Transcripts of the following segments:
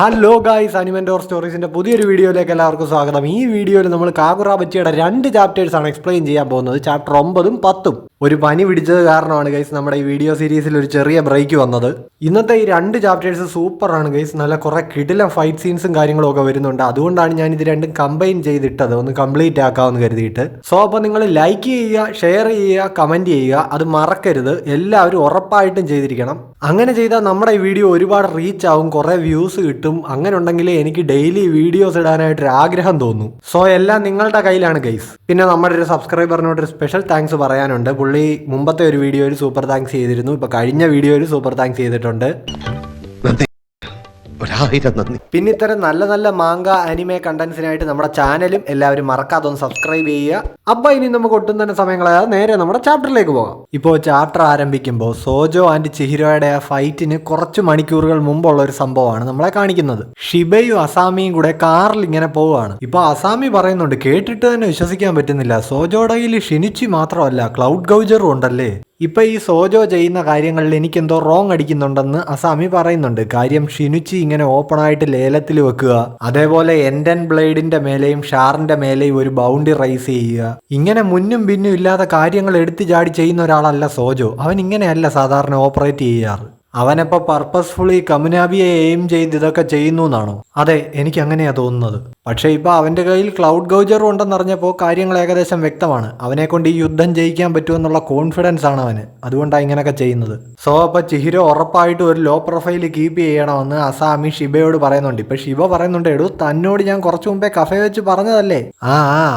Hello guys, അനിമെൻഡോർ സ്റ്റോറീസിന്റെ പുതിയൊരു വീഡിയോയിലേക്ക് എല്ലാവർക്കും സ്വാഗതം. ഈ വീഡിയോയിൽ നമ്മൾ കാഗുറ ബച്ചിയുടെ 2 ചാപ്റ്റേഴ്സ് ആണ് എക്സ്പ്ലെയിൻ ചെയ്യാൻ പോകുന്നത്. ചാപ്റ്റർ 9ഉം 10ഉം. ഒരു പനി പിടിച്ചത് കാരണമാണ് ഗൈസ് നമ്മുടെ ഈ വീഡിയോ സീരീസിൽ ഒരു ചെറിയ ബ്രേക്ക് വന്നത്. ഇന്നത്തെ ഈ 2 ചാപ്റ്റേഴ്സ് സൂപ്പറാണ് ഗൈസ്. നല്ല കുറെ കിടിലം ഫൈറ്റ് സീൻസും കാര്യങ്ങളും ഒക്കെ വരുന്നുണ്ട്. അതുകൊണ്ടാണ് ഞാൻ ഇത് രണ്ടും കമ്പൈൻ ചെയ്തിട്ടത്, ഒന്ന് കംപ്ലീറ്റ് ആക്കാമെന്ന് കരുതിയിട്ട്. സോ അപ്പോൾ നിങ്ങൾ ലൈക്ക് ചെയ്യുക, ഷെയർ ചെയ്യുക, കമന്റ് ചെയ്യുക, അത് മറക്കരുത്. എല്ലാവരും ഉറപ്പായിട്ടും ചെയ്തിരിക്കണം. അങ്ങനെ ചെയ്താൽ നമ്മുടെ ഈ വീഡിയോ ഒരുപാട് റീച്ച് ആവും, കുറെ വ്യൂസ് കിട്ടും. അങ്ങനെ ഉണ്ടെങ്കിൽ എനിക്ക് ഡെയിലി വീഡിയോസ് ഇടാനായിട്ടൊരു ആഗ്രഹം തോന്നും. സോ എല്ലാം നിങ്ങളുടെ കയ്യിലാണ് ഗൈസ്. പിന്നെ നമ്മുടെ ഒരു സബ്സ്ക്രൈബറിനോട് ഒരു സ്പെഷ്യൽ താങ്ക്സ് പറയാനുണ്ട്. പുള്ളി മുമ്പത്തെ ഒരു വീഡിയോയിൽ സൂപ്പർ താങ്ക്സ് ചെയ്തിരുന്നു. ഇപ്പൊ കഴിഞ്ഞ വീഡിയോയിൽ സൂപ്പർ താങ്ക്സ് ചെയ്തിട്ടുണ്ട്. പിന്നെ ഇത്തരം നല്ല നല്ല മാങ്ക അനിമെ കണ്ടന്റ്സിനായിട്ട് നമ്മുടെ ചാനലും എല്ലാവരും മറക്കാതെ ഒന്ന് സബ്സ്ക്രൈബ് ചെയ്യുക. അപ്പൊ ഇനി നമുക്ക് ഒട്ടും തന്നെ സമയങ്ങളായാൽ നേരെ നമ്മുടെ ചാപ്റ്ററിലേക്ക് പോകാം. ഇപ്പോൾ ചാപ്റ്റർ ആരംഭിക്കുമ്പോൾ സോജോ ആൻഡ് ചിഹിരോയുടെ ആ ഫൈറ്റിന് കുറച്ച് മണിക്കൂറുകൾ മുമ്പുള്ള ഒരു സംഭവമാണ് നമ്മളെ കാണിക്കുന്നത്. ഷിബയും അസാമിയും കൂടെ കാറിൽ ഇങ്ങനെ പോവുകയാണ്. ഇപ്പൊ അസാമി പറയുന്നുണ്ട്, കേട്ടിട്ട് തന്നെ വിശ്വസിക്കാൻ പറ്റുന്നില്ല, സോജോയുടെ കയ്യിൽ ഷിനിച്ചി മാത്രമല്ല ക്ലൗഡ് ഗൗജറും ഉണ്ടല്ലേ. ഇപ്പൊ ഈ സോജോ ചെയ്യുന്ന കാര്യങ്ങളിൽ എനിക്കെന്തോ റോങ് അടിക്കുന്നുണ്ടെന്ന് അസാമി പറയുന്നുണ്ട്. കാര്യം ഷിനുച്ചി ഇങ്ങനെ ഓപ്പൺ ആയിട്ട് ലേലത്തിൽ വെക്കുക, അതേപോലെ എൻഡൻ ബ്ലേഡിന്റെ മേലെയും ഷാറിന്റെ മേലെയും ഒരു ബൗണ്ടറി റൈസ് ചെയ്യുക, ഇങ്ങനെ മുന്നും പിന്നും ഇല്ലാത്ത കാര്യങ്ങൾ എടുത്തു ചാടി ചെയ്യുന്ന ഒരാളല്ല സോജോ. അവൻ ഇങ്ങനെയല്ല സാധാരണ ഓപ്പറേറ്റ് ചെയ്യാറ്. അവനപ്പോൾ പർപ്പസ്ഫുള്ളി കമുനാബിയെ എയിം ചെയ്ത് ഇതൊക്കെ ചെയ്യുന്നു എന്നാണോ? അതെ, എനിക്ക് അങ്ങനെയാ തോന്നുന്നത്. പക്ഷേ ഇപ്പൊ അവന്റെ കയ്യിൽ ക്ലൗഡ് ഗൗജറും ഉണ്ടെന്നറിഞ്ഞപ്പോൾ കാര്യങ്ങൾ ഏകദേശം വ്യക്തമാണ്. അവനെ കൊണ്ട് ഈ യുദ്ധം ജയിക്കാൻ പറ്റുമെന്നുള്ള കോൺഫിഡൻസ് ആണ് അവന്. അതുകൊണ്ടാണ് ഇങ്ങനെയൊക്കെ ചെയ്യുന്നത്. സോ അപ്പൊ ചിഹിരോ ഉറപ്പായിട്ട് ഒരു ലോ പ്രൊഫൈൽ കീപ്പ് ചെയ്യണമെന്ന് അസാമി ഷിബയോട് പറയുന്നുണ്ട്. ഇപ്പൊ ഷിബ പറയുന്നുണ്ട്, എടൂ തന്നോട് ഞാൻ കുറച്ചു മുമ്പേ കഫേ വെച്ച് പറഞ്ഞതല്ലേ,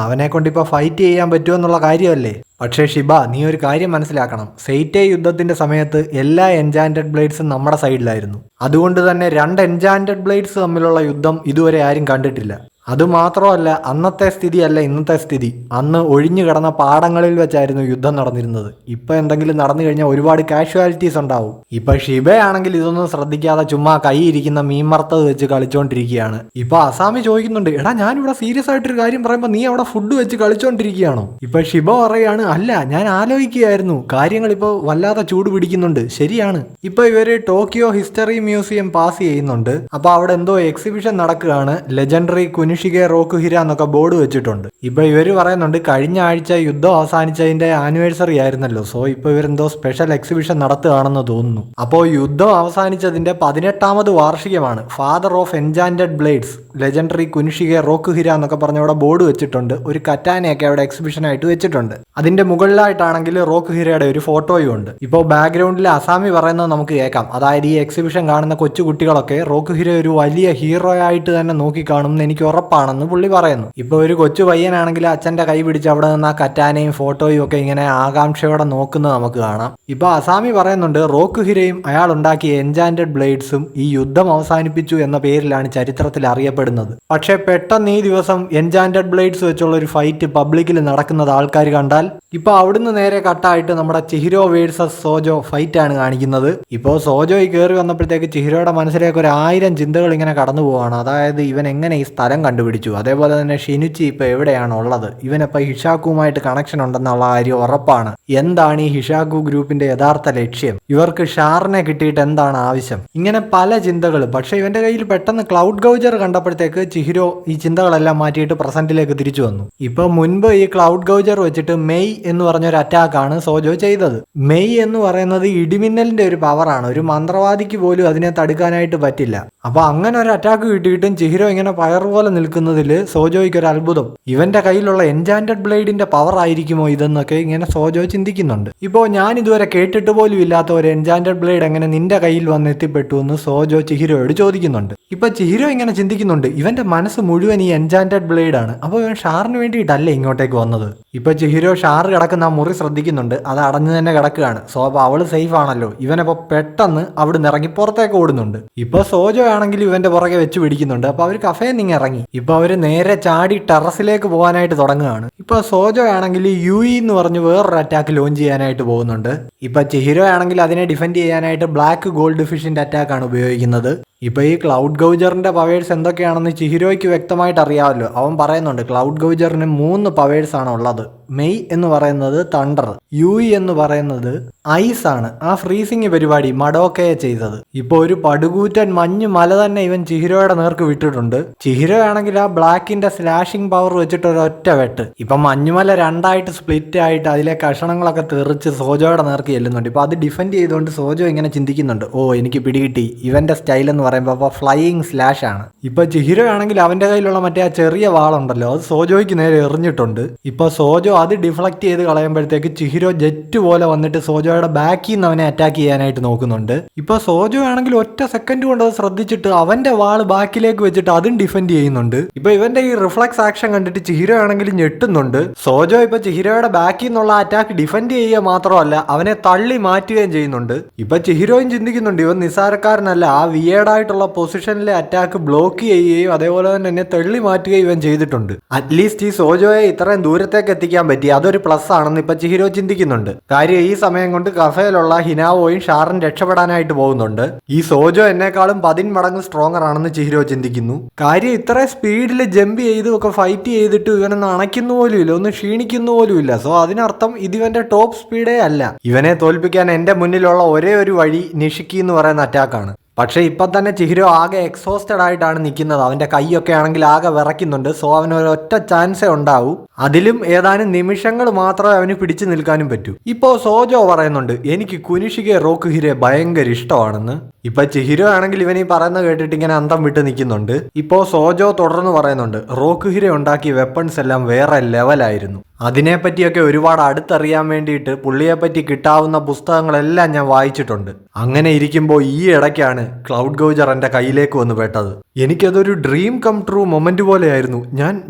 അവനെ കൊണ്ട് ഇപ്പൊ ഫൈറ്റ് ചെയ്യാൻ പറ്റുമെന്നുള്ള കാര്യമല്ലേ. പക്ഷേ ഷിബ, നീ ഒരു കാര്യം മനസ്സിലാക്കണം, സെയ്റ്റേ യുദ്ധത്തിന്റെ സമയത്ത് എല്ലാ എൻചാന്റഡ് ബ്ലേഡ്സും നമ്മുടെ സൈഡിലായിരുന്നു. അതുകൊണ്ട് തന്നെ 2 എൻചാന്റഡ് ബ്ലേഡ്സ് തമ്മിലുള്ള യുദ്ധം ഇതുവരെ ആരും കണ്ടിട്ടില്ല. അതുമാത്രമല്ല, അന്നത്തെ സ്ഥിതിയല്ല ഇന്നത്തെ സ്ഥിതി. അന്ന് ഒഴിഞ്ഞു കിടന്ന പാടങ്ങളിൽ വെച്ചായിരുന്നു യുദ്ധം നടന്നിരുന്നത്. ഇപ്പൊ എന്തെങ്കിലും നടന്നു കഴിഞ്ഞാൽ ഒരുപാട് കാഷ്വാലിറ്റീസ് ഉണ്ടാവും. ഇപ്പൊ ഷിബയാണെങ്കിൽ ഇതൊന്നും ശ്രദ്ധിക്കാതെ ചുമ്മാ കൈ ഇരിക്കുന്ന മീൻമർത്തത് വെച്ച് കളിച്ചോണ്ടിരിക്കുകയാണ്. ഇപ്പൊ അസാമി ചോദിക്കുന്നുണ്ട്, എടാ ഞാനിവിടെ സീരിയസ് ആയിട്ടൊരു കാര്യം പറയുമ്പോൾ നീ അവിടെ ഫുഡ് വെച്ച് കളിച്ചോണ്ടിരിക്കുകയാണോ? ഇപ്പൊ ഷിബ പറയാണ്, അല്ല ഞാൻ ആലോചിക്കുകയായിരുന്നു, കാര്യങ്ങൾ ഇപ്പോൾ വല്ലാതെ ചൂട് പിടിക്കുന്നുണ്ട്. ശരിയാണ്. ഇപ്പൊ ഇവര് ടോക്കിയോ ഹിസ്റ്ററി മ്യൂസിയം പാസ് ചെയ്യുന്നുണ്ട്. അപ്പൊ അവിടെ എന്തോ എക്സിബിഷൻ നടക്കുകയാണ്. ലെജൻഡറി കുനിഷിഗെ റോക്കുഹിര എന്നൊക്കെ ബോർഡ് വെച്ചിട്ടുണ്ട്. ഇപ്പൊ ഇവര് പറയുന്നുണ്ട്, കഴിഞ്ഞ ആഴ്ച യുദ്ധം അവസാനിച്ചതിന്റെ ആനിവേഴ്സറി ആയിരുന്നല്ലോ. സോ ഇപ്പൊ ഇവരെന്തോ സ്പെഷ്യൽ എക്സിബിഷൻ നടത്തുകയാണെന്ന് തോന്നുന്നു. അപ്പോൾ യുദ്ധം അവസാനിച്ചതിന്റെ 18ാമത് വാർഷികമാണ്. ഫാദർ ഓഫ് എൻചാന്റഡ് ബ്ലേഡ്സ് ലെജൻഡറി കുനിഷിഗെ റോക്കുഹിര എന്നൊക്കെ പറഞ്ഞ അവിടെ ബോർഡ് വെച്ചിട്ടുണ്ട്. ഒരു കറ്റാനയൊക്കെ അവിടെ എക്സിബിഷൻ ആയിട്ട് വെച്ചിട്ടുണ്ട്. അതിന്റെ മുകളിലായിട്ടാണെങ്കിൽ റോക്കുഹിരയുടെ ഒരു ഫോട്ടോയും ഉണ്ട്. ഇപ്പോൾ ബാക്ക്ഗ്രൗണ്ടിൽ അസാമി പറയുന്നത് നമുക്ക് കേൾക്കാം. അതായത് ഈ എക്സിബിഷൻ കാണുന്ന കൊച്ചു കുട്ടികളൊക്കെ റോക്കുഹിര ഒരു വലിയ ഹീറോ ആയിട്ട് തന്നെ നോക്കിക്കാണും എന്ന് എനിക്ക് ഉറപ്പാണെന്ന് പുള്ളി പറയുന്നു. ഇപ്പൊ ഒരു കൊച്ചു പയ്യനാണെങ്കിൽ അച്ഛന്റെ കൈ പിടിച്ച് അവിടെ നിന്ന് ആ കറ്റാനയും ഫോട്ടോയും ഒക്കെ ഇങ്ങനെ ആകാംക്ഷയോടെ നോക്കുന്നത് നമുക്ക് കാണാം. ഇപ്പൊ അസാമി പറയുന്നുണ്ട്, റോക്കുഹിരയും അയാൾ ഉണ്ടാക്കിയ എൻചാന്റഡ് ബ്ലേഡ്സും ഈ യുദ്ധം അവസാനിപ്പിച്ചു എന്ന പേരിലാണ് ചരിത്രത്തിൽ അറിയപ്പെടുന്നത്. പക്ഷെ പെട്ടെന്ന് ഈ ദിവസം എൻചാന്റഡ് ബ്ലേഡ്സ് വെച്ചുള്ള ഒരു ഫൈറ്റ് പബ്ലിക്കിൽ നടക്കുന്നത് ആൾക്കാർ കണ്ടാൽ, ഇപ്പൊ അവിടുന്ന് നേരെ കട്ടായിട്ട് നമ്മുടെ ചിഹിരോ വേഴ്സസ് സോജോ ഫൈറ്റ് ആണ് കാണിക്കുന്നത്. ഇപ്പോ സോജോ കയറി വന്നപ്പോഴത്തേക്ക് ചിഹിരോയുടെ മനസ്സിലേക്ക് 1000 ചിന്തകൾ ഇങ്ങനെ കടന്നു പോവാണ്. അതായത് ഇവൻ എങ്ങനെ ഈ സ്ഥലം കണ്ടുപിടിച്ചു, അതേപോലെ തന്നെ ഷിനുച്ചി ഇപ്പൊ എവിടെയാണ് ഉള്ളത്, ഇവനിപ്പോ ഹിഷാക്കുമായിട്ട് കണക്ഷൻ ഉണ്ടെന്നുള്ള കാര്യം ഉറപ്പാണ്. എന്താണ് ഈ ഹിഷാക്കു ഗ്രൂപ്പിന്റെ യഥാർത്ഥ ലക്ഷ്യം, ഇവർക്ക് ഷാറിനെ കിട്ടിയിട്ട് എന്താണ് ആവശ്യം, ഇങ്ങനെ പല ചിന്തകൾ. പക്ഷെ ഇവന്റെ കയ്യിൽ പെട്ടെന്ന് ക്ലൗഡ് ഗൗജർ കണ്ടപ്പോഴത്തേക്ക് ചിഹിരോ ഈ ചിന്തകളെല്ലാം മാറ്റിയിട്ട് പ്രസന്റിലേക്ക് തിരിച്ചു വന്നു. ഇപ്പൊ മുൻപ് ഈ ക്ലൗഡ് ഗൗജർ വെച്ചിട്ട് മെയ് എന്ന് പറഞ്ഞൊരു അറ്റാക്കാണ് സോജോ ചെയ്തത്. മെയ് എന്ന് പറയുന്നത് ഇടിമിന്നലിന്റെ ഒരു പവറാണ്. ഒരു മന്ത്രവാദിക്ക് പോലും അതിനെ തടുക്കാനായിട്ട് പറ്റില്ല. അപ്പൊ അങ്ങനെ ഒരു അറ്റാക്ക് കിട്ടിയിട്ടും ചിഹിരോ ഇങ്ങനെ പയർ പോലെ നിൽക്കുന്നതിൽ സോജോയ്ക്ക് ഒരു അത്ഭുതം. ഇവന്റെ കയ്യിലുള്ള എൻചാന്റഡ് ബ്ലേഡിന്റെ പവർ ആയിരിക്കുമോ ഇതെന്നൊക്കെ ഇങ്ങനെ സോജോ ചിന്തിക്കുന്നുണ്ട്. ഇപ്പോ ഞാൻ ഇതുവരെ കേട്ടിട്ട് പോലും ഇല്ലാത്ത ഒരു എൻചാന്റഡ് ബ്ലേഡ് എങ്ങനെ നിന്റെ കയ്യിൽ വന്ന് എത്തിപ്പെട്ടു എന്ന് സോജോ ചിഹിരോയോട് ചോദിക്കുന്നുണ്ട്. ഇപ്പൊ ചിഹിരോ ഇങ്ങനെ ചിന്തിക്കുന്നുണ്ട്, ഇവന്റെ മനസ്സ് മുഴുവൻ ഈ എൻചാന്റഡ് ബ്ലേഡ് ആണ്. അപ്പൊ ഇവൻ ഷാറിന് വേണ്ടിയിട്ടല്ലേ ഇങ്ങോട്ടേക്ക് വന്നത്. ഇപ്പൊ ചിഹിരോ ഷാർ കിടക്കുന്ന ആ മുറി ശ്രദ്ധിക്കുന്നുണ്ട്. അത് അടഞ്ഞു തന്നെ കിടക്കുകയാണ്. സോ അപ്പൊ അവള് സേഫ് ആണല്ലോ. ഇവനപ്പോ പെട്ടെന്ന് അവിടുന്ന് ഇറങ്ങി പുറത്തേക്ക് ഓടുന്നുണ്ട്. ഇപ്പൊ സോജോ ആണെങ്കിൽ ഇവന്റെ പുറകെ വെച്ച് പിടിക്കുന്നുണ്ട്. അപ്പൊ അവര് കഫേ നിങ്ങ ഇറങ്ങി. ഇപ്പൊ അവര് നേരെ ചാടി ടെറസിലേക്ക് പോകാനായിട്ട് തുടങ്ങുകയാണ്. ഇപ്പൊ സോജോ ആണെങ്കിൽ യുഇ എന്ന് പറഞ്ഞ് വേറൊരു അറ്റാക്ക് ലോഞ്ച് ചെയ്യാനായിട്ട് പോകുന്നുണ്ട്. ഇപ്പൊ ചിഹിരോ ആണെങ്കിൽ അതിനെ ഡിഫെൻഡ് ചെയ്യാനായിട്ട് ബ്ലാക്ക് ഗോൾഡ് ഫിഷിന്റെ അറ്റാക്ക് ആണ് ഉപയോഗിക്കുന്നത്. ഇപ്പൊ ഈ ക്ലൗഡ് ഗൗജറിന്റെ പവേഴ്സ് എന്തൊക്കെയാണെന്ന് ചിഹിരോയ്ക്ക് വ്യക്തമായിട്ട് അറിയാമല്ലോ. അവൻ പറയുന്നുണ്ട് ക്ലൗഡ് ഗൗജറിന് 3 പവേഴ്സ് ആണ് ഉള്ളത്. മെയ് എന്ന് പറയുന്നത് തണ്ടർ, യൂയി എന്ന് പറയുന്നത് ഐസ് ആണ്. ആ ഫ്രീസിങ് പരിപാടി മഡോക്കയെ ചെയ്തത്. ഇപ്പൊ ഒരു പടുകൂറ്റൻ മഞ്ഞ് മല തന്നെ ഇവൻ ചിഹിരോയുടെ നേർക്ക് വിട്ടിട്ടുണ്ട്. ചിഹിരോ ആണെങ്കിൽ ആ ബ്ലാക്കിന്റെ സ്ലാഷിംഗ് പവർ വെച്ചിട്ട് ഒരൊറ്റ വെട്ട്. ഇപ്പൊ മഞ്ഞുമല രണ്ടായിട്ട് സ്പ്ലിറ്റ് ആയിട്ട് അതിലെ കഷണങ്ങളൊക്കെ തെറിച്ച് സോജോയുടെ നേർക്ക് ചെല്ലുന്നുണ്ട്. ഇപ്പൊ അത് ഡിഫെൻഡ് ചെയ്തുകൊണ്ട് സോജോ ഇങ്ങനെ ചിന്തിക്കുന്നുണ്ട്, ഓ എനിക്ക് പിടികിട്ടി, ഇവന്റെ സ്റ്റൈൽ എന്ന് പറയുമ്പോൾ അപ്പോൾ ഫ്ലൈയിങ് സ്ലാഷ് ആണ്. ഇപ്പൊ ചിഹിരോ ആണെങ്കിൽ അവന്റെ കയ്യിലുള്ള മറ്റേ ആ ചെറിയ വാളുണ്ടല്ലോ, അത് സോജോയ്ക്ക് നേരെ എറിഞ്ഞിട്ടുണ്ട്. ഇപ്പൊ സോജോ അത് ഡിഫ്ലക്ട് ചെയ്ത് കളയുമ്പോഴത്തേക്ക് ചിഹിരോ ജെറ്റ് പോലെ വന്നിട്ട് സോജോയുടെ ബാക്കിൽ നിന്ന് അവനെ അറ്റാക്ക് ചെയ്യാനായിട്ട് നോക്കുന്നുണ്ട്. ഇപ്പൊ സോജോ ആണെങ്കിൽ ഒറ്റ സെക്കൻഡ് കൊണ്ട് അത് ശ്രദ്ധിച്ചിട്ട് അവന്റെ വാൾ ബാക്കിലേക്ക് വെച്ചിട്ട് അതും ഡിഫെൻഡ് ചെയ്യുന്നുണ്ട്. ഇപ്പൊ ഇവന്റെ ഈ റിഫ്ലക്സ് ആക്ഷൻ കണ്ടിട്ട് ചിഹിരോ ആണെങ്കിൽ ഞെട്ടുന്നുണ്ട്. സോജോ ഇപ്പൊ ചിഹിരോയുടെ ബാക്കിൽ നിന്നുള്ള അറ്റാക്ക് ഡിഫെൻഡ് ചെയ്യുക മാത്രമല്ല അവനെ തള്ളി മാറ്റുകയും ചെയ്യുന്നുണ്ട്. ഇപ്പൊ ചിഹിരോയും ചിന്തിക്കുന്നുണ്ട്, ഇവൻ നിസ്സാരക്കാരനല്ല, ആ വിയേഡായിട്ടുള്ള പൊസിഷനിലെ അറ്റാക്ക് ബ്ലോക്ക് ചെയ്യുകയും അതേപോലെ തന്നെ എന്നെ തള്ളി മാറ്റുകയും ഇവൻ ചെയ്തിട്ടുണ്ട്. അറ്റ്ലീസ്റ്റ് ഈ സോജോയെ ഇത്രയും ദൂരത്തേക്ക് എത്തിക്കാൻ പറ്റി, അതൊരു പ്ലസ് ആണെന്ന് ഇപ്പൊ ചിഹിരോ ചിന്തിക്കുന്നുണ്ട്. കാര്യം ഈ സമയം കൊണ്ട് കഫേയിലുള്ള ഹിനാവോയും ഷാറും രക്ഷപ്പെടാനായിട്ട് പോകുന്നുണ്ട്. ഈ സോജോ എന്നെക്കാളും 10 മടങ്ങ് സ്ട്രോങ്ങർ ആണെന്ന് ചിഹിരോ ചിന്തിക്കുന്നു. കാര്യം ഇത്ര സ്പീഡിൽ ജമ്പ് ചെയ്തും ഒക്കെ ഫൈറ്റ് ചെയ്തിട്ട് ഇവനൊന്ന് അണയ്ക്കുന്നു പോലും ഇല്ല, ഒന്ന് ക്ഷീണിക്കുന്നു പോലും ഇല്ല. സോ അതിനർത്ഥം ഇതിവന്റെ ടോപ്പ് സ്പീഡേ അല്ല. ഇവനെ തോൽപ്പിക്കാൻ എന്റെ മുന്നിലുള്ള ഒരേ ഒരു വഴി നിഷിക്കി എന്ന് പറയുന്ന അറ്റാക്കാണ്. പക്ഷേ ഇപ്പം തന്നെ ചിഹിരോ ആകെ എക്സോസ്റ്റഡ് ആയിട്ടാണ് നിൽക്കുന്നത്. അവൻ്റെ കൈയൊക്കെ ആണെങ്കിൽ ആകെ വിറയ്ക്കുന്നുണ്ട്. സോ അവന് ഒരൊറ്റ ചാൻസേ ഉണ്ടാവൂ, അതിലും ഏതാനും നിമിഷങ്ങൾ മാത്രമേ അവന് പിടിച്ചു നിൽക്കാനും പറ്റൂ. ഇപ്പോൾ സോജോ പറയുന്നുണ്ട്, എനിക്ക് കുനിഷികെ റോക്കുഹിരെ ഭയങ്കര ഇഷ്ടമാണെന്ന്. ഇപ്പൊ ചിഹിരോ ആണെങ്കിൽ ഇവൻ ഈ പറയുന്നത് കേട്ടിട്ട് ഇങ്ങനെ അന്തം വിട്ട് നിൽക്കുന്നുണ്ട്. ഇപ്പോ സോജോ തുടർന്ന് പറയുന്നുണ്ട്, റോക്കുഹിരെ ഉണ്ടാക്കിയ വെപ്പൺസ് എല്ലാം വേറെ ലെവലായിരുന്നു. അതിനെപ്പറ്റിയൊക്കെ ഒരുപാട് അടുത്തറിയാൻ വേണ്ടിയിട്ട് പുള്ളിയെപ്പറ്റി കിട്ടാവുന്ന പുസ്തകങ്ങളെല്ലാം ഞാൻ വായിച്ചിട്ടുണ്ട്. അങ്ങനെ ഇരിക്കുമ്പോൾ ഈ ഇടയ്ക്കാണ് ക്ലൗഡ് ഗൗജർ എൻ്റെ കയ്യിലേക്ക് വന്ന് പെട്ടത്. എനിക്കതൊരു ഡ്രീം കം ട്രൂ മൊമെന്റ് പോലെയായിരുന്നു.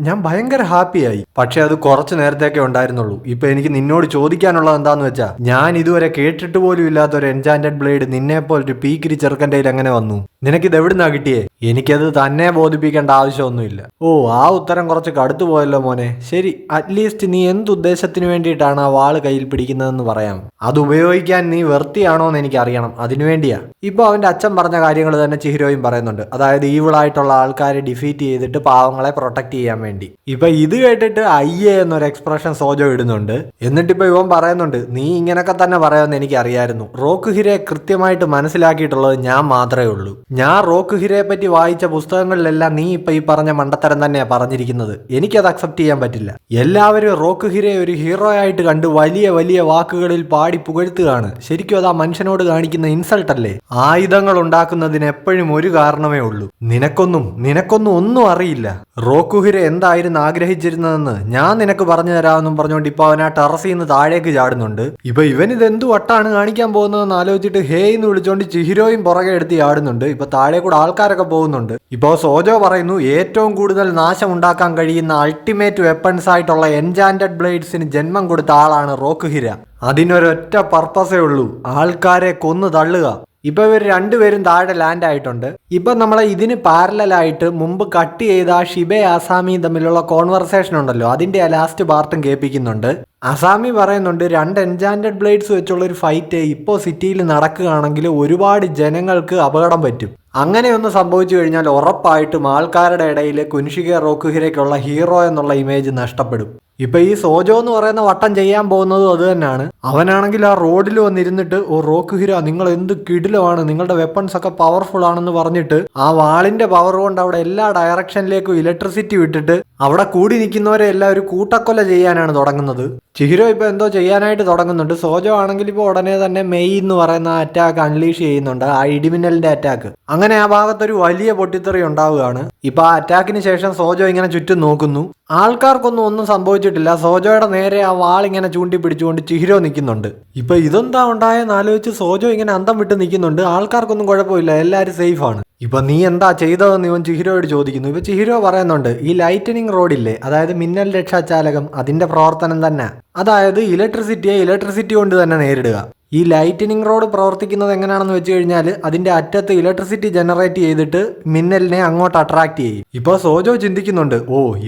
ഞാൻ ഭയങ്കര ഹാപ്പിയായി. പക്ഷെ അത് കുറച്ച് നേരത്തേക്കേ ഉണ്ടായിരുന്നുള്ളൂ. ഇപ്പൊ എനിക്ക് നിന്നോട് ചോദിക്കാനുള്ളത് എന്താന്ന് വെച്ചാൽ, ഞാൻ ഇതുവരെ കേട്ടിട്ട് പോലും ഇല്ലാത്ത ഒരു എൻചാന്റഡ് ബ്ലേഡ് നിന്നെപ്പോലെ ഒരു പീക്കിരി ചെറുക്കൻ്റെ കയ്യിൽ എങ്ങനെ വന്നു? നിനക്കിത് എവിടുന്നാ കിട്ടിയേ? എനിക്കത് തന്നെ ബോധിപ്പിക്കേണ്ട ആവശ്യമൊന്നുമില്ല. ഓ, ആ ഉത്തരം കുറച്ച് കടുത്തു പോയല്ലോ മോനെ. ശരി, അറ്റ്ലീസ്റ്റ് നീ എന്തുദ്ദേശത്തിന് വേണ്ടിയിട്ടാണ് ആ വാള് കയ്യിൽ പിടിക്കുന്നതെന്ന് പറയാം. അത് ഉപയോഗിക്കാൻ നീ വെർത്തിയാണോ എന്ന് എനിക്ക് അറിയണം, അതിനുവേണ്ടിയാ. ഇപ്പൊ അവന്റെ അച്ഛൻ പറഞ്ഞ കാര്യങ്ങൾ തന്നെ ചിഹിരോയും പറയുന്നുണ്ട്. അതായത് ഈവിളായിട്ടുള്ള ആൾക്കാരെ ഡിഫീറ്റ് ചെയ്തിട്ട് പാവങ്ങളെ പ്രൊട്ടക്ട് ചെയ്യാൻ വേണ്ടി. ഇപ്പൊ ഇത് കേട്ടിട്ട് അയ്യേ എന്നൊരു എക്സ്പ്രഷൻ സോജോ ഇടുന്നുണ്ട്. എന്നിട്ടിപ്പോ ഇവൻ പറയുന്നുണ്ട്, നീ ഇങ്ങനൊക്കെ തന്നെ പറയാമെന്ന് എനിക്ക് അറിയായിരുന്നു. റോക്കുഹിരെ കൃത്യമായിട്ട് മനസ്സിലാക്കിയിട്ടുള്ളത് ഞാൻ മാത്രമേ ഉള്ളൂ. ഞാൻ റോക്കുഹിരെ പറ്റി വായിച്ച പുസ്തകങ്ങളിലെല്ലാം നീ ഇപ്പൊ ഈ പറഞ്ഞ മണ്ടത്തരം തന്നെയാ പറഞ്ഞിരിക്കുന്നത്. എനിക്കത് അക്സെപ്റ്റ് ചെയ്യാൻ പറ്റില്ല. എല്ലാവരും റോക്കുഹിരെ ഒരു ഹീറോ ആയിട്ട് കണ്ട് വലിയ വലിയ വാക്കുകളിൽ പാടി പുകഴ്ത്തുകയാണ്. ശരിക്കും അത് ആ മനുഷ്യനോട് കാണിക്കുന്ന ഇൻസൾട്ട് അല്ലേ? ആയുധങ്ങൾ ഉണ്ടാക്കുന്നതിന് എപ്പോഴും ഒരു കാരണമേ ഉള്ളൂ. നിനക്കൊന്നും ഒന്നും അറിയില്ല. റോക്കുഹിരെ എന്തായിരുന്നു ആഗ്രഹിച്ചിരുന്നതെന്ന് ഞാൻ നിനക്ക് പറഞ്ഞു തരാമെന്നും പറഞ്ഞുകൊണ്ട് ഇപ്പൊ അവൻ ആ ടെറസിൽ നിന്ന് താഴേക്ക് ചാടുന്നുണ്ട്. ഇപ്പൊ ഇവൻ ഇത് എന്തു വട്ടാണ് കാണിക്കാൻ പോകുന്നതെന്ന് ആലോചിച്ചിട്ട് ഹേ എന്ന് വിളിച്ചോണ്ട് ചിഹിരോയും പുറകെ എടുത്ത് ചാടുന്നുണ്ട്. ഇപ്പൊ താഴെ കൂടെ ആൾക്കാരൊക്കെ പോകുന്നുണ്ട്. ഇപ്പോ സോജോ പറയുന്നു, ഏറ്റവും കൂടുതൽ നാശം ഉണ്ടാക്കാൻ കഴിയുന്ന അൾട്ടിമേറ്റ് വെപ്പൺസ് ആയിട്ടുള്ള എൻചാന്റഡ് ബ്ലേഡ്സിന് ജന്മം കൊടുത്ത ആളാണ് റോക്കുഹിര. അതിനൊരൊറ്റ പർപ്പസേ ഉള്ളൂ, ആൾക്കാരെ കൊന്നു തള്ളുക. ഇപ്പൊ ഇവർ രണ്ടുപേരും താഴെ ലാൻഡ് ആയിട്ടുണ്ട്. ഇപ്പൊ നമ്മളെ ഇതിന് പാരലായിട്ട് മുമ്പ് കട്ട് ചെയ്ത ഷിബെ ആസാമി തമ്മിലുള്ള കോൺവെർസേഷൻ ഉണ്ടല്ലോ, അതിന്റെ ആ ലാസ്റ്റ് പാർട്ടും കേൾപ്പിക്കുന്നുണ്ട്. അസാമി പറയുന്നുണ്ട്, 2 എൻചാന്റഡ് ബ്ലേഡ്സ് വെച്ചുള്ള ഒരു ഫൈറ്റ് ഇപ്പോൾ സിറ്റിയിൽ നടക്കുകയാണെങ്കിൽ ഒരുപാട് ജനങ്ങൾക്ക് അപകടം പറ്റും. അങ്ങനെയൊന്ന് സംഭവിച്ചു കഴിഞ്ഞാൽ ഉറപ്പായിട്ടും ആൾക്കാരുടെ ഇടയിൽ കുനിഷികെ റോക്കുഹിരയ്ക്കുള്ള ഹീറോ എന്നുള്ള ഇമേജ് നഷ്ടപ്പെടും. ഇപ്പൊ ഈ സോജോ എന്ന് പറയുന്ന വട്ടം ചെയ്യാൻ പോകുന്നതും അത് തന്നെയാണ്. അവനാണെങ്കിൽ ആ റോഡിൽ വന്നിരുന്നിട്ട്, ഓ റോക്കുഹിര നിങ്ങൾ എന്ത് കിടിലമാണ്, നിങ്ങളുടെ വെപ്പൺസ് ഒക്കെ പവർഫുൾ ആണെന്ന് പറഞ്ഞിട്ട് ആ വാളിന്റെ പവർ കൊണ്ട് അവിടെ എല്ലാ ഡയറക്ഷനിലേക്കും ഇലക്ട്രിസിറ്റി വിട്ടിട്ട് അവിടെ കൂടി നിൽക്കുന്നവരെ എല്ലാം ഒരു കൂട്ടക്കൊല ചെയ്യാനാണ് തുടങ്ങുന്നത്. ചിഹിരോ ഇപ്പൊ എന്തോ ചെയ്യാനായിട്ട് തുടങ്ങുന്നുണ്ട്. സോജോ ആണെങ്കിൽ ഇപ്പോൾ ഉടനെ തന്നെ മെയ് എന്ന് പറയുന്ന അറ്റാക്ക് അൺലീഷ് ചെയ്യുന്നുണ്ട്, ആ ഇടിമിന്നലിന്റെ അറ്റാക്ക്. അങ്ങനെ ആ ഭാഗത്തൊരു വലിയ പൊട്ടിത്തെറി ഉണ്ടാവുകയാണ്. ഇപ്പൊ ആ അറ്റാക്കിന് ശേഷം സോജോ ഇങ്ങനെ ചുറ്റും നോക്കുന്നു. ഒന്നും സംഭവിച്ചിട്ടില്ല. സോജോയുടെ നേരെ ആ വാൾ ഇങ്ങനെ ചൂണ്ടി പിടിച്ചുകൊണ്ട് ചിഹിരോ നിൽക്കുന്നുണ്ട്. ഇപ്പൊ ഇതെന്താ ഉണ്ടായെന്ന് ആലോചിച്ച് സോജോ ഇങ്ങനെ അന്തം വിട്ട് നിൽക്കുന്നുണ്ട്. ആൾക്കാർക്കൊന്നും കുഴപ്പമില്ല, എല്ലാവരും സേഫ് ആണ്. ഇപ്പൊ നീ എന്താ ചെയ്തതെന്ന് ഇവൻ ചിഹിരോയോട് ചോദിക്കുന്നു. ഇപ്പൊ ചിഹിരോ പറയുന്നുണ്ട്, ഈ ലൈറ്റനിങ് റോഡില്ലേ, അതായത് മിന്നൽ രക്ഷാചാലകം, അതിന്റെ പ്രവർത്തനം തന്നെ. അതായത് ഇലക്ട്രിസിറ്റി കൊണ്ട് തന്നെ നേരിടുക. ഈ ലൈറ്റനിങ് റോഡ് പ്രവർത്തിക്കുന്നത് എങ്ങനെയാണെന്ന് വെച്ച് കഴിഞ്ഞാൽ അതിന്റെ അറ്റത്ത് ഇലക്ട്രിസിറ്റി ജനറേറ്റ് ചെയ്തിട്ട് മിന്നലിനെ അങ്ങോട്ട് അട്രാക്ട് ചെയ്യും. ഇപ്പോൾ സോജോ ചിന്തിക്കുന്നുണ്ട്,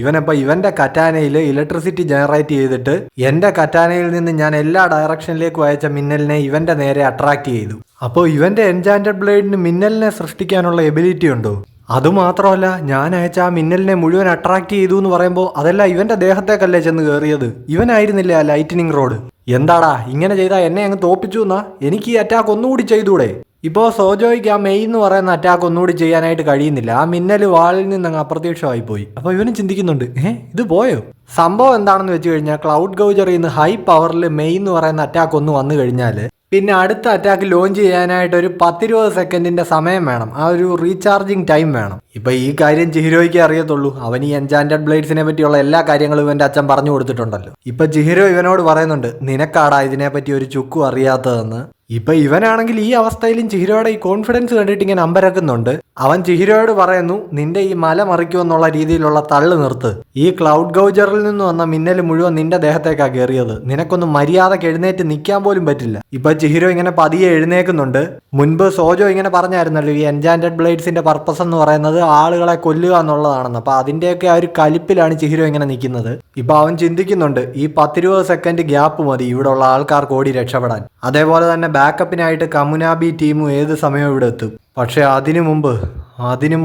ഇവനപ്പോൾ ഇവന്റെ കറ്റാനയിൽ ഇലക്ട്രിസിറ്റി ജനറേറ്റ് ചെയ്തിട്ട് എന്റെ കറ്റാനയിൽ നിന്ന് ഞാൻ എല്ലാ ഡയറക്ഷനിലേക്കും അയച്ച മിന്നലിനെ ഇവന്റെ നേരെ അട്രാക്ട് ചെയ്തു. അപ്പോൾ ഇവന്റെ എൻചാന്റഡ് ബ്ലേഡിന് മിന്നലിനെ സൃഷ്ടിക്കാനുള്ള എബിലിറ്റി ഉണ്ടോ? അതുമാത്രമല്ല, ഞാൻ അയച്ച ആ മിന്നലിനെ മുഴുവൻ അട്രാക്ട് ചെയ്തു എന്ന് പറയുമ്പോൾ അതെല്ലാം ഇവന്റെ ദേഹത്തേക്കല്ലേ ചെന്ന് കയറിയത്, ഇവനായിരുന്നില്ല ആ ലൈറ്റനിങ് റോഡ്. എന്താടാ ഇങ്ങനെ ചെയ്താൽ എന്നെ അങ്ങ് തോപ്പിച്ചു എന്നാ? എനിക്ക് ഈ അറ്റാക്ക് ഒന്നുകൂടി ചെയ്തൂടെ? ഇപ്പോൾ സോജോയ്ക്ക് ആ മെയ് എന്ന് പറയുന്ന അറ്റാക്ക് ഒന്നുകൂടി ചെയ്യാനായിട്ട് കഴിയുന്നില്ല. ആ മിന്നൽ വാളിൽ നിന്ന് അങ്ങ് അപ്രത്യക്ഷമായി പോയി. അപ്പോൾ ഇവനും ചിന്തിക്കുന്നുണ്ട്, ഇത് പോയോ? സംഭവം എന്താണെന്ന് വെച്ച് കഴിഞ്ഞാൽ ക്ലൗഡ് ഗൗജറിൽ നിന്ന് ഹൈ പവറിൽ മെയ് എന്ന് പറയുന്ന അറ്റാക്ക് ഒന്ന് വന്നു കഴിഞ്ഞാൽ പിന്നെ അടുത്ത അറ്റാക്ക് ലോഞ്ച് ചെയ്യാനായിട്ട് ഒരു 10-20 സെക്കൻഡിന്റെ സമയം വേണം. ആ ഒരു റീചാർജിങ് ടൈം വേണം. ഇപ്പൊ ഈ കാര്യം ചിഹിരോയ്ക്ക് അറിയത്തുള്ളൂ. അവൻ ഈ എൻചാന്റഡ് ബ്ലേഡ്സിനെ പറ്റിയുള്ള എല്ലാ കാര്യങ്ങളും ഇവന്റെ അച്ഛൻ പറഞ്ഞു കൊടുത്തിട്ടുണ്ടല്ലോ. ഇപ്പൊ ചിഹിരോ ഇവനോട് പറയുന്നുണ്ട്, നിനക്കാടാ ഇതിനെപ്പറ്റി ഒരു ചുക്കും അറിയാത്തതെന്ന്. ഇപ്പൊ ഇവനാണെങ്കിൽ ഈ അവസ്ഥയിലും ചിഹിരോയുടെ ഈ കോൺഫിഡൻസ് കണ്ടിട്ട് ഇങ്ങനെ അമ്പരക്കുന്നുണ്ട്. അവൻ ചിഹിരോയോട് പറയുന്നു, നിന്റെ ഈ മല മറിക്കുമെന്നുള്ള രീതിയിലുള്ള തള്ളു നിർത്ത്. ഈ ക്ലൗഡ് ഗൗജറിൽ നിന്ന് വന്ന മിന്നൽ മുഴുവൻ നിന്റെ ദേഹത്തേക്കാ കയറിയത്. നിനക്കൊന്നും മര്യാദക്ക് എഴുന്നേറ്റ് നിൽക്കാൻ പോലും പറ്റില്ല. ഇപ്പൊ ചിഹിരോ ഇങ്ങനെ പതിയെ എഴുന്നേക്കുന്നുണ്ട്. മുൻപ് സോജോ ഇങ്ങനെ പറഞ്ഞായിരുന്നല്ലോ ഈ എൻചാന്റഡ് ബ്ലേഡ്സിന്റെ പർപ്പസ് എന്ന് പറയുന്നത് ആളുകളെ കൊല്ലുക എന്നുള്ളതാണെന്ന്. അപ്പൊ അതിന്റെയൊക്കെ ആ ഒരു കലിപ്പിലാണ് ചിഹിരോ ഇങ്ങനെ നിൽക്കുന്നത്. ഇപ്പൊ അവൻ ചിന്തിക്കുന്നുണ്ട്, ഈ 10-20 സെക്കൻഡ് ഗ്യാപ്പ് മതി ഇവിടെ ഉള്ള ആൾക്കാർക്ക് ഓടി രക്ഷപ്പെടാൻ. അതേപോലെ തന്നെ ബാക്കപ്പിനായിട്ട് കമുനാബി ടീമും ഏത് സമയവും ഇവിടെ എത്തും. പക്ഷെ അതിനു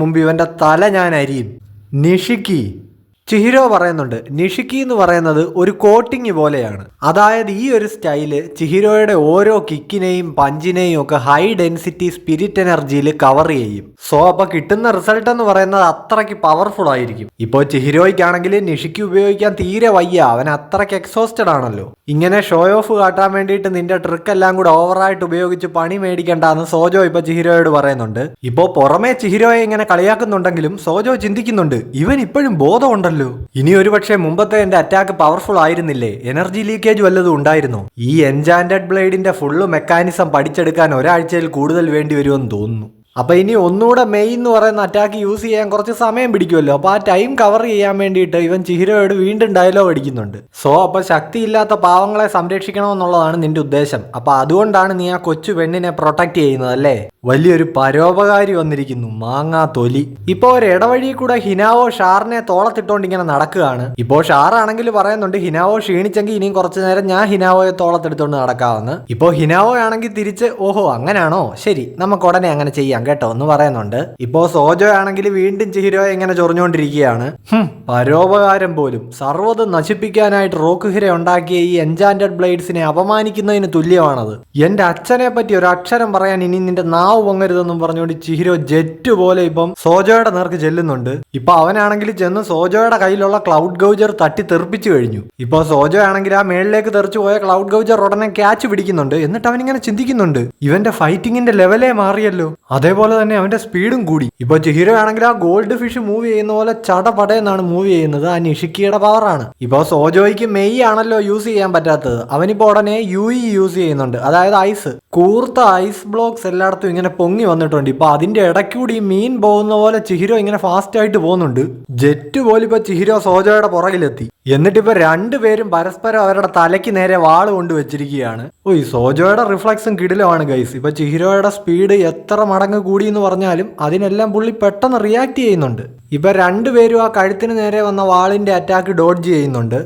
മുമ്പ് ഇവന്റെ തല ഞാൻ അരിയും. നിഷിക്കി ചിഹിരോ പറയുന്നുണ്ട്, നിഷിക്കി എന്ന് പറയുന്നത് ഒരു കോട്ടിങ് പോലെയാണ്. അതായത് ഈ ഒരു സ്റ്റൈല് ചിഹിരോയുടെ ഓരോ കിക്കിനെയും പഞ്ചിനെയും ഒക്കെ ഹൈ ഡെൻസിറ്റി സ്പിരിറ്റ് എനർജിയിൽ കവർ ചെയ്യും. സോ അപ്പൊ കിട്ടുന്ന റിസൾട്ട് എന്ന് പറയുന്നത് അത്രയ്ക്ക് പവർഫുൾ ആയിരിക്കും. ഇപ്പോൾ ചിഹിരോയ്ക്കാണെങ്കിൽ നിഷിക്കി ഉപയോഗിക്കാൻ തീരെ വയ്യ. അവൻ അത്രയ്ക്ക് എക്സോസ്റ്റഡ് ആണല്ലോ. ഇങ്ങനെ ഷോ ഓഫ് കാട്ടാൻ വേണ്ടിയിട്ട് നിന്റെ ട്രിക്ക് എല്ലാം കൂടെ ഓവറായിട്ട് ഉപയോഗിച്ച് പണി മേടിക്കണ്ടെന്ന് സോജോ ഇപ്പൊ ചിഹിരോയോട് പറയുന്നുണ്ട്. ഇപ്പോ പുറമെ ചിഹിരോയെ ഇങ്ങനെ കളിയാക്കുന്നുണ്ടെങ്കിലും സോജോ ചിന്തിക്കുന്നുണ്ട്, ഇവൻ ഇപ്പോഴും ബോധമുണ്ടല്ലോ. ഇനി ഒരു പക്ഷേ മുമ്പത്തെ എന്റെ അറ്റാക്ക് പവർഫുൾ ആയിരുന്നില്ലേ? എനർജി ലീക്കേജ് വല്ലതും ഉണ്ടായിരുന്നോ? ഈ എൻചാന്റഡ് ബ്ലേഡിന്റെ ഫുള്ള് മെക്കാനിസം പഠിച്ചെടുക്കാൻ ഒരാഴ്ചയിൽ കൂടുതൽ വേണ്ടി വരുമെന്ന് തോന്നുന്നു. അപ്പൊ ഇനി ഒന്നുകൂടെ മെയ് എന്ന് പറയുന്ന അറ്റാക്ക് യൂസ് ചെയ്യാൻ കുറച്ച് സമയം പിടിക്കുമല്ലോ. അപ്പൊ ആ ടൈം കവർ ചെയ്യാൻ വേണ്ടിയിട്ട് ഇവൻ ചിഹിരോയോട് വീണ്ടും ഡയലോഗ് അടിക്കുന്നുണ്ട്. സോ അപ്പൊ ശക്തിയില്ലാത്ത പാവങ്ങളെ സംരക്ഷിക്കണമെന്നുള്ളതാണ് നിന്റെ ഉദ്ദേശം. അപ്പൊ അതുകൊണ്ടാണ് നീ ആ കൊച്ചു പെണ്ണിനെ പ്രൊട്ടക്ട് ചെയ്യുന്നത് അല്ലേ? വലിയൊരു പരോപകാരി വന്നിരിക്കുന്നു, മാങ്ങാ തൊലി. ഇപ്പൊ ഒരു ഇടവഴി കൂടെ ഹിനാവോ ഷാറിനെ തോളത്തിട്ടോണ്ട് ഇങ്ങനെ നടക്കുകയാണ്. ഇപ്പോ ഷാറാണെങ്കിൽ പറയുന്നുണ്ട്, ഹിനാവോ ക്ഷീണിച്ചെങ്കിൽ ഇനിയും കുറച്ചു നേരം ഞാൻ ഹിനാവോയെ തോളത്തെടുത്തോണ്ട് നടക്കാമെന്ന്. ഇപ്പോ ഹിനാവോ ആണെങ്കിൽ തിരിച്ച്, അങ്ങനെയാണോ, ശരി നമുക്ക് ഉടനെ അങ്ങനെ ചെയ്യാം കേട്ടോ എന്ന് പറയുന്നുണ്ട്. ഇപ്പോ സോജോ ആണെങ്കിൽ വീണ്ടും ചിഹിരോയെ ഇങ്ങനെ ചൊറിഞ്ഞുകൊണ്ടിരിക്കുകയാണ്. പരോപകാരം പോലും സർവ്വതും നശിപ്പിക്കാനായിട്ട് റോക്കുഹിര ഉണ്ടാക്കിയ ഈ എൻചാന്റഡ് ബ്ലേഡ്സിനെ അപമാനിക്കുന്നതിന് തുല്യമാണത്. എന്റെ അച്ഛനെ പറ്റി ഒരു അക്ഷരം പറയാൻ ഇനി നിന്റെ നാവ് പൊങ്ങരുതെന്നും പറഞ്ഞുകൊണ്ട് ചിഹിരോ ജെറ്റ് പോലെ ഇപ്പം സോജോയുടെ നേർക്ക് ചെല്ലുന്നുണ്ട്. ഇപ്പൊ അവനാണെങ്കിൽ ചെന്ന് സോജോയുടെ കയ്യിലുള്ള ക്ലൗഡ് ഗൗജർ തട്ടി തെറിപ്പിച്ചു കഴിഞ്ഞു. ഇപ്പൊ സോജോ ആണെങ്കിൽ ആ മേളിലേക്ക് തെറിച്ചു പോയ ക്ലൗഡ് ഗൗജർ ഉടനെ ക്യാച്ച് പിടിക്കുന്നുണ്ട്. എന്നിട്ട് അവനിങ്ങനെ ചിന്തിക്കുന്നുണ്ട്, ഇവന്റെ ഫൈറ്റിങ്ങിന്റെ ലെവലേ മാറിയല്ലോ. അതേപോലെ തന്നെ അവന്റെ സ്പീഡും കൂടി. ഇപ്പൊ ചിഹിരോ ആണെങ്കിൽ ആ ഗോൾഡ് ഫിഷ് മൂവ് ചെയ്യുന്ന പോലെ ചടപടയെന്നാണ് മൂവ് ചെയ്യുന്നത്. ആ നിഷിക്കിയുടെ പവറാണ്. ഇപ്പൊ സോജോയ്ക്ക് മെയ് ആണല്ലോ യൂസ് ചെയ്യാൻ പറ്റാത്തത്. അവനിപ്പോ ഉടനെ യൂസ് ചെയ്യുന്നുണ്ട്, അതായത് ഐസ്. കൂർത്ത ഐസ് ബ്ലോക്സ് എല്ലായിടത്തും ഇങ്ങനെ പൊങ്ങി വന്നിട്ടുണ്ട്. ഇപ്പൊ അതിന്റെ ഇടയ്ക്കൂടി മീൻ പോകുന്ന പോലെ ചിഹിരോ ഇങ്ങനെ ഫാസ്റ്റ് ആയിട്ട് പോകുന്നുണ്ട്. ജെറ്റ് പോലെ ഇപ്പൊ ചിഹിരോ സോജോയുടെ പുറകിലെത്തി. എന്നിട്ടിപ്പോ രണ്ടുപേരും പരസ്പരം അവരുടെ തലയ്ക്ക് നേരെ വാള് കൊണ്ട് വെച്ചിരിക്കുകയാണ്. ഈ സോജോയുടെ റിഫ്ലക്സും കിടിലമാണ് ഗൈസ്. ഇപ്പൊ ചിഹിരോയുടെ സ്പീഡ് എത്ര മടങ്ങ് കൂടി എന്ന് പറഞ്ഞാലും അതിനെല്ലാം പുള്ളി പെട്ടെന്ന് റിയാക്ട് ചെയ്യുന്നുണ്ട്. ഇപ്പൊ രണ്ടുപേരും ആ കഴുത്തിന് നേരെ വന്ന വാളിന്റെ അറ്റാക്ക് ഡോഡ്ജ് ചെയ്യുന്നുണ്ട്.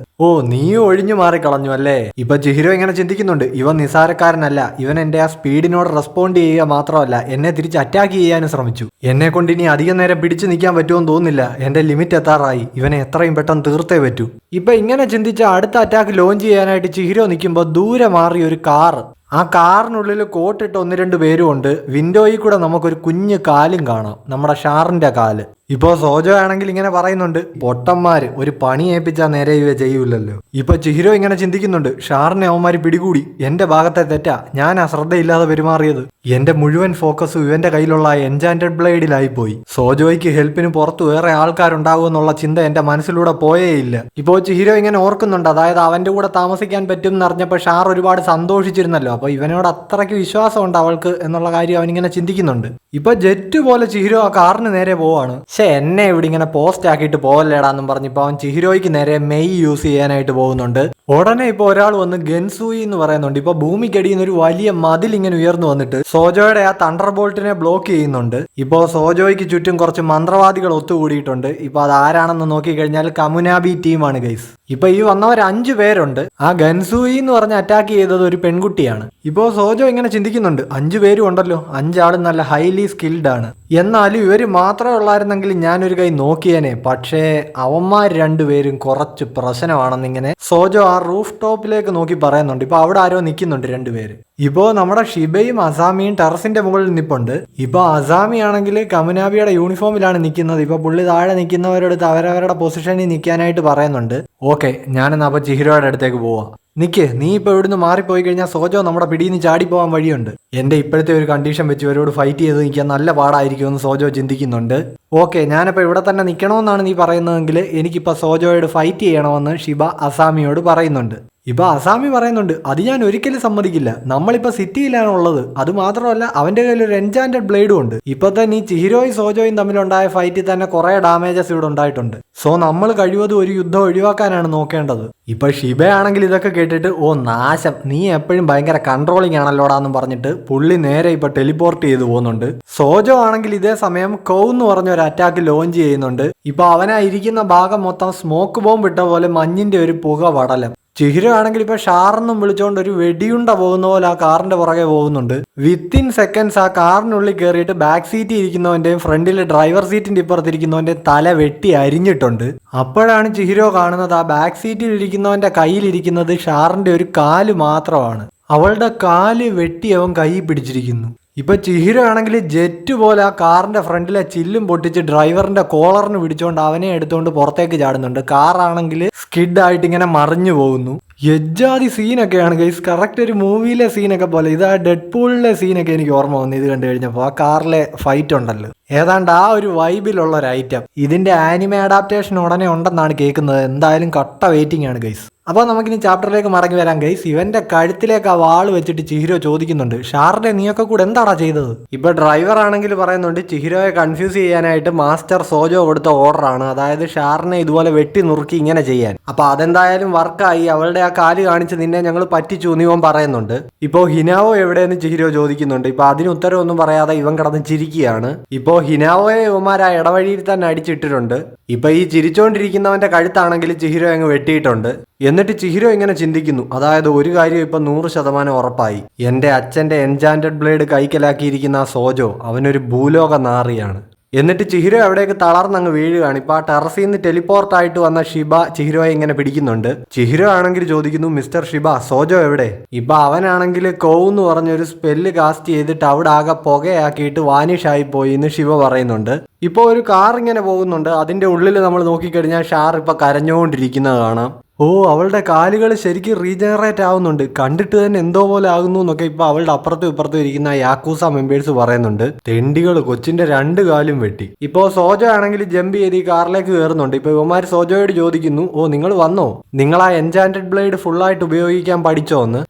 നീ ഒഴിഞ്ഞു മാറിക്കളഞ്ഞു അല്ലേ? ഇപ്പൊ ചിഹിരോ ഇങ്ങനെ ചിന്തിക്കുന്നുണ്ട്, ഇവൻ നിസാരക്കാരനല്ല. ഇവൻ എന്റെ ആ സ്പീഡിനോട് റെസ്പോണ്ട് ചെയ്യുക മാത്രമല്ല, എന്നെ തിരിച്ച് അറ്റാക്ക് ചെയ്യാനും ശ്രമിച്ചു. എന്നെ കൊണ്ട് ഇനി അധികം നേരം പിടിച്ചു നിൽക്കാൻ പറ്റുമെന്ന് തോന്നുന്നില്ല. എന്റെ ലിമിറ്റ് എത്താറായി. ഇവനെ എത്രയും പെട്ടെന്ന് തീർത്തേ പറ്റൂ. ഇപ്പൊ ഇങ്ങനെ ചിന്തിച്ച അടുത്ത അറ്റാക്ക് ലോഞ്ച് ചെയ്യാനായിട്ട് ചിഹിരോ നിൽക്കുമ്പോൾ ദൂരെ മാറി ഒരു കാറ്. ആ കാറിനുള്ളിൽ കോട്ടിട്ട് 1-2 പേരും ഉണ്ട്. വിൻഡോയിൽ കൂടെ നമുക്കൊരു കുഞ്ഞു കാലും കാണാം, നമ്മുടെ ഷാറിന്റെ കാല്. ഇപ്പോ സോജോ ആണെങ്കിൽ ഇങ്ങനെ പറയുന്നുണ്ട്, പൊട്ടന്മാര് ഒരു പണി ഏൽപ്പിച്ചാൽ നേരെ ഇവ ചെയ്യൂലല്ലോ. ഇപ്പൊ ചിഹിരോ ഇങ്ങനെ ചിന്തിക്കുന്നുണ്ട്, ഷാറിനെ അവന്മാര് പിടികൂടി. എന്റെ ഭാഗത്തെ തെറ്റാ, ഞാൻ ആ ശ്രദ്ധയില്ലാതെ പെരുമാറിയത്. എന്റെ മുഴുവൻ ഫോക്കസും ഇവന്റെ കയ്യിലുള്ള എൻചാന്റഡ് ബ്ലേഡിലായി പോയി. സോജോയ്ക്ക് ഹെൽപ്പിന് പുറത്ത് വേറെ ആൾക്കാരുണ്ടാകുമെന്നുള്ള ചിന്ത എന്റെ മനസ്സിലൂടെ പോയേയില്ല. ഇപ്പോ ചിഹിരോ ഇങ്ങനെ ഓർക്കുന്നുണ്ട്, അതായത് അവന്റെ കൂടെ താമസിക്കാൻ പറ്റും എന്നറിഞ്ഞപ്പോൾ ഷാർ ഒരുപാട് സന്തോഷിച്ചിരുന്നല്ലോ. അപ്പൊ ഇവനോട് അത്രയ്ക്ക് വിശ്വാസമുണ്ട് അവൾക്ക് എന്നുള്ള കാര്യം അവനിങ്ങനെ ചിന്തിക്കുന്നുണ്ട്. ഇപ്പൊ ജെറ്റ് പോലെ ചിഹിരോ ആ കാറിന് നേരെ പോവാണ്. എന്നെ ഇവിടെ ഇങ്ങനെ പോസ്റ്റ് ആക്കിയിട്ട് പോവല്ലേടാന്നും പറഞ്ഞിപ്പോൾ അവൻ ചിഹിരോയ്ക്ക് നേരെ മെയ് യൂസ് ചെയ്യാനായിട്ട് പോകുന്നുണ്ട്. ഉടനെ ഇപ്പോൾ ഒരാൾ വന്ന് ഗൻസൂയി എന്ന് പറയുന്നുണ്ട്. ഇപ്പൊ ഭൂമിക്കടിയിൽ നിന്ന് ഒരു വലിയ മതിൽ ഇങ്ങനെ ഉയർന്നു വന്നിട്ട് സോജോയുടെ ആ തണ്ടർ ബോൾട്ടിനെ ബ്ലോക്ക് ചെയ്യുന്നുണ്ട്. ഇപ്പോ സോജോയ്ക്ക് ചുറ്റും കുറച്ച് മന്ത്രവാദികൾ ഒത്തുകൂടിയിട്ടുണ്ട്. ഇപ്പൊ അത് ആരാണെന്ന് നോക്കിക്കഴിഞ്ഞാൽ കമുനാബി ടീമാണ് ഗൈസ്. ഇപ്പൊ ഈ വന്നവർ 5 പേരുണ്ട്. ആ ഗൻസൂയി എന്ന് പറഞ്ഞ് അറ്റാക്ക് ചെയ്തത് ഒരു പെൺകുട്ടിയാണ്. ഇപ്പോ സോജോ ഇങ്ങനെ ചിന്തിക്കുന്നുണ്ട്, 5 പേരും ഉണ്ടല്ലോ, 5 ആളും നല്ല ഹൈലി സ്കിൽഡ് ആണ്. എന്നാലും ഇവര് മാത്രമേ ഉള്ളായിരുന്നെങ്കിൽ ഞാനൊരു കൈ നോക്കിയേനെ. പക്ഷേ അവന്മാർ 2 പേരും കുറച്ച് പ്രശ്നമാണെന്നിങ്ങനെ സോജോ ആ റൂഫ് ടോപ്പിലേക്ക് നോക്കി പറയുന്നുണ്ട്. ഇപ്പൊ അവിടെ ആരോ നിൽക്കുന്നുണ്ട് 2 പേര്. ഇപ്പോ നമ്മുടെ ഷിബയും അസാമിയും ടെറസിന്റെ മുകളിൽ നിൽപ്പുണ്ട്. ഇപ്പൊ അസാമി ആണെങ്കിൽ കമുനാബിയുടെ യൂണിഫോമിലാണ് നിൽക്കുന്നത്. ഇപ്പൊ പുള്ളി താഴെ നിൽക്കുന്നവരടുത്ത് അവരവരുടെ പൊസിഷനിൽ നിൽക്കാനായിട്ട് പറയുന്നുണ്ട്. ഓക്കെ, ഞാനെന്നാ അപ്പൊ ചിഹിരോയുടെ അടുത്തേക്ക് പോവാം. നിക്ക്, നീ ഇപ്പൊ ഇവിടുന്ന് മാറിപ്പോയി കഴിഞ്ഞാൽ സോജോ നമ്മുടെ പിടിയിൽ നിന്ന് ചാടി പോകാൻ വഴിയുണ്ട്. എന്റെ ഇപ്പോഴത്തെ ഒരു കണ്ടീഷൻ വെച്ച് ഇവരോട് ഫൈറ്റ് ചെയ്ത് നിൽക്കാൻ നല്ല പാടായിരിക്കുമെന്ന് സോജോ ചിന്തിക്കുന്നുണ്ട്. ഓക്കെ, ഞാനിപ്പോൾ ഇവിടെ തന്നെ നിൽക്കണമെന്നാണ് നീ പറയുന്നതെങ്കിൽ എനിക്കിപ്പോൾ സോജോയോട് ഫൈറ്റ് ചെയ്യണമെന്ന് ഷിബ അസാമിയോട് പറയുന്നുണ്ട്. ഇപ്പൊ അസാമി പറയുന്നുണ്ട്, അത് ഞാൻ ഒരിക്കലും സമ്മതിക്കില്ല. നമ്മളിപ്പോ സിറ്റിയിലാണ് ഉള്ളത്. അത് മാത്രമല്ല അവന്റെ കയ്യിൽ ഒരു എൻചാന്റഡ് ബ്ലേഡും ഉണ്ട്. ഇപ്പൊ തന്നെ ഈ ചിഹിരോയും സോജോയും തമ്മിലുണ്ടായ ഫൈറ്റിൽ തന്നെ കുറെ ഡാമേജസ് ഇവിടെ ഉണ്ടായിട്ടുണ്ട്. സോ നമ്മൾ കഴിവതും ഒരു യുദ്ധം ഒഴിവാക്കാനാണ് നോക്കേണ്ടത്. ഇപ്പൊ ഷിബയാണെങ്കിൽ ഇതൊക്കെ കേട്ടിട്ട്, ഓ നാശം, നീ എപ്പോഴും ഭയങ്കര കൺട്രോളിങ് ആണല്ലോടാന്ന് പറഞ്ഞിട്ട് പുള്ളി നേരെ ഇപ്പൊ ടെലിപോർട്ട് ചെയ്തു പോകുന്നുണ്ട്. സോജോ ആണെങ്കിൽ ഇതേ സമയം കൗ എന്ന് പറഞ്ഞ ഒരു അറ്റാക്ക് ലോഞ്ച് ചെയ്യുന്നുണ്ട്. ഇപ്പൊ അവനായിരിക്കുന്ന ഭാഗം മൊത്തം സ്മോക്ക് ബോംബ് ഇട്ട പോലെ മഞ്ഞിന്റെ ഒരു പുക വടലം. ചിഹിരോ ആണെങ്കിൽ ഇപ്പൊ ഷാറെന്നും വിളിച്ചോണ്ട് ഒരു വെടിയുണ്ട പോകുന്ന പോലെ ആ കാറിന്റെ പുറകെ പോകുന്നുണ്ട്. വിത്തിൻ സെക്കൻഡ്സ് ആ കാറിനുള്ളിൽ കയറിയിട്ട് ബാക്ക് സീറ്റിൽ ഇരിക്കുന്നവന്റെയും ഫ്രണ്ടിലെ ഡ്രൈവർ സീറ്റിന്റെ ഇപ്പുറത്തിരിക്കുന്നവന്റെ തല വെട്ടി അരിഞ്ഞിട്ടുണ്ട്. അപ്പോഴാണ് ചിഹിരോ കാണുന്നത് ആ ബാക്ക് സീറ്റിൽ ഇരിക്കുന്നവന്റെ കയ്യിലിരിക്കുന്നത് ഷാറിന്റെ ഒരു കാല് മാത്രമാണ്. അവളുടെ കാല് വെട്ടി അവൻ കൈ പിടിച്ചിരിക്കുന്നു. ഇപ്പൊ ചിഹിരോ ആണെങ്കിൽ ജെറ്റ് പോലെ ആ കാറിന്റെ ഫ്രണ്ടിലെ ചില്ലും പൊട്ടിച്ച് ഡ്രൈവറിന്റെ കോളറിന് പിടിച്ചോണ്ട് അവനെ എടുത്തുകൊണ്ട് പുറത്തേക്ക് ചാടുന്നുണ്ട്. കാറാണെങ്കിൽ സ്കിഡ് ആയിട്ട് ഇങ്ങനെ മറിഞ്ഞു പോകുന്നു. യജ്ജാതി സീനൊക്കെയാണ് ഗൈസ്, കറക്റ്റ് ഒരു മൂവിയിലെ സീനൊക്കെ പോലെ. ഇത് ആ ഡെഡ് പൂളിലെ സീനൊക്കെ എനിക്ക് ഓർമ്മ വന്നു ഇത് കണ്ടു കഴിഞ്ഞപ്പോൾ. ആ കാറിലെ ഫൈറ്റ് ഉണ്ടല്ലോ, ഏതാണ്ട് ആ ഒരു വൈബിലുള്ള ഒരു ഐറ്റം. ഇതിന്റെ ആനിമേ അഡാപ്റ്റേഷൻ ഉടനെ ഉണ്ടെന്നാണ് കേൾക്കുന്നത്. എന്തായാലും കട്ട വെയിറ്റിംഗ് ആണ് ഗൈസ്. അപ്പോൾ നമുക്കിനി ചാപ്റ്ററിലേക്ക് മടങ്ങി വരാം ഗൈസ്. ഇവന്റെ കഴുത്തിലേക്ക് ആ വാള് വെച്ചിട്ട് ചിഹിരോ ചോദിക്കുന്നുണ്ട്, ഷാറിനെ നീയൊക്കെ കൂടെ എന്താടാ ചെയ്തത്? ഇപ്പൊ ഡ്രൈവർ ആണെങ്കിൽ പറയുന്നുണ്ട്, ചിഹിരോയെ കൺഫ്യൂസ് ചെയ്യാനായിട്ട് മാസ്റ്റർ സോജോ കൊടുത്ത ഓർഡർ ആണ്, അതായത് ഷാറിനെ ഇതുപോലെ വെട്ടി നുറുക്കി ഇങ്ങനെ ചെയ്യാൻ. അപ്പൊ അതെന്തായാലും വർക്കായി. അവളുടെ ആ കാല് കാണിച്ച് നിന്നെ ഞങ്ങൾ പറ്റിച്ചു എന്ന് ഇവൻ പറയുന്നുണ്ട്. ഇപ്പോ ഹിനാവോ എവിടെയെന്ന് ചിഹിരോ ചോദിക്കുന്നുണ്ട്. ഇപ്പൊ അതിന് ഉത്തരവൊന്നും പറയാതെ ഇവൻ കിടന്ന് ചിരിക്കുകയാണ്. ഇപ്പോ ഹിനാവോയെ ഇവന്മാർ ആ ഇടവഴിയിൽ തന്നെ അടിച്ചിട്ടിട്ടുണ്ട്. ഇപ്പൊ ഈ ചിരിച്ചോണ്ടിരിക്കുന്നവന്റെ കഴുത്താണെങ്കിൽ ചിഹിരോ അങ്ങ് വെട്ടിയിട്ടുണ്ട്. എന്നിട്ട് ചിഹിരോ ഇങ്ങനെ ചിന്തിക്കുന്നു, അതായത് ഒരു കാര്യം ഇപ്പൊ 100% ഉറപ്പായി. എന്റെ അച്ഛന്റെ എൻചാന്റഡ് ബ്ലേഡ് കൈക്കലാക്കിയിരിക്കുന്ന ആ സോജോ അവനൊരു ഭൂലോക നാറിയാണ്. എന്നിട്ട് ചിഹിരോ എവിടേക്ക് തളർന്നങ്ങ് വീഴുകയാണ്. ഇപ്പൊ ആ ടെറസിൽ നിന്ന് ടെലിപ്പോർട്ടായിട്ട് വന്ന ഷിബ ചിഹിരോയെ ഇങ്ങനെ പിടിക്കുന്നുണ്ട്. ചിഹിരോ ആണെങ്കിൽ ചോദിക്കുന്നു, മിസ്റ്റർ ഷിബ, സോജോ എവിടെ? ഇപ്പൊ അവനാണെങ്കിൽ കൗ എന്ന് പറഞ്ഞൊരു സ്പെല്ല് കാസ്റ്റ് ചെയ്തിട്ട് അവിടെ ആകെ പുകയാക്കിയിട്ട് വാനിഷ് ആയി പോയി എന്ന് ശിവ പറയുന്നുണ്ട്. ഇപ്പോൾ ഒരു കാർ ഇങ്ങനെ പോകുന്നുണ്ട്. അതിന്റെ ഉള്ളിൽ നമ്മൾ നോക്കിക്കഴിഞ്ഞാൽ ഷാർ ഇപ്പൊ കരഞ്ഞുകൊണ്ടിരിക്കുന്നത് കാണാം. ഓ, അവളുടെ കാലുകൾ ശരിക്കും റീജനറേറ്റ് ആവുന്നുണ്ട്. കണ്ടിട്ട് തന്നെ എന്തോ പോലെ ആകുന്നു എന്നൊക്കെ ഇപ്പൊ അവളുടെ അപ്പുറത്തും ഇപ്പുറത്തും ഇരിക്കുന്ന യാക്കൂസ മെമ്പേഴ്സ് പറയുന്നുണ്ട്. തെണ്ടികൾ കൊച്ചിന്റെ 2 കാലും വെട്ടി. ഇപ്പോ സോജോ ആണെങ്കിൽ ജമ്പ് ചെയ്ത് ഈ കാറിലേക്ക് കയറുന്നുണ്ട്. ഇപ്പൊ ഇവന്മാർ സോജോയോട് ചോദിക്കുന്നു, ഓ നിങ്ങൾ വന്നോ? നിങ്ങൾ ആ എൻചാന്റഡ് ബ്ലേഡ് ഫുള്ളായിട്ട് ഉപയോഗിക്കാൻ പഠിച്ചോ എന്ന്?